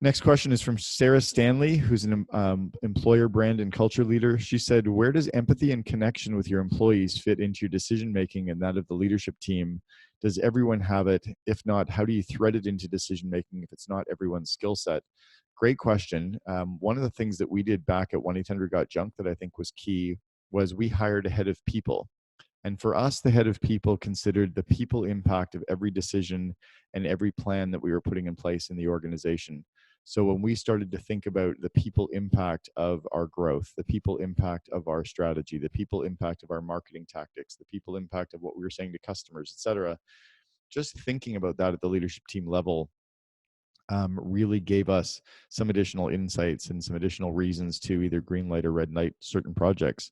Next question is from Sarah Stanley, who's an employer brand and culture leader. She said, where does empathy and connection with your employees fit into your decision making and that of the leadership team? Does everyone have it? If not, how do you thread it into decision making if it's not everyone's skill set? Great question. One of the things that we did back at 1-800-GOT-JUNK that I think was key was we hired a head of people. And for us, the head of people considered the people impact of every decision and every plan that we were putting in place in the organization. So when we started to think about the people impact of our growth, the people impact of our strategy, the people impact of our marketing tactics, the people impact of what we were saying to customers, et cetera, just thinking about that at the leadership team level really gave us some additional insights and some additional reasons to either green light or red light certain projects.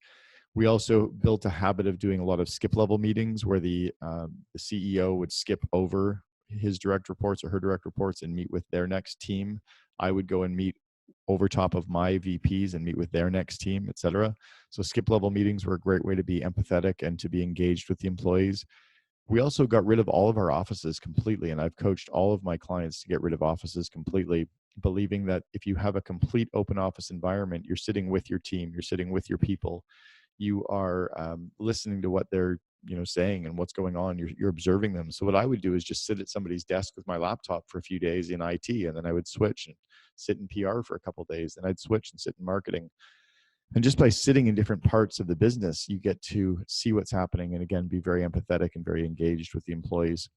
We also built a habit of doing a lot of skip level meetings where the CEO would skip over his direct reports or her direct reports and meet with their next team. I would go and meet over top of my VPs and meet with their next team, et cetera. So skip level meetings were a great way to be empathetic and to be engaged with the employees. We also got rid of all of our offices completely, and I've coached all of my clients to get rid of offices completely, believing that if you have a complete open office environment, you're sitting with your team, you're sitting with your people, you are listening to what they're saying and what's going on. You're observing them. So what I would do is just sit at somebody's desk with my laptop for a few days in IT, and then I would switch and sit in PR for a couple of days, and I'd switch and sit in marketing. And just by sitting in different parts of the business, you get to see what's happening and again be very empathetic and very engaged with the employees.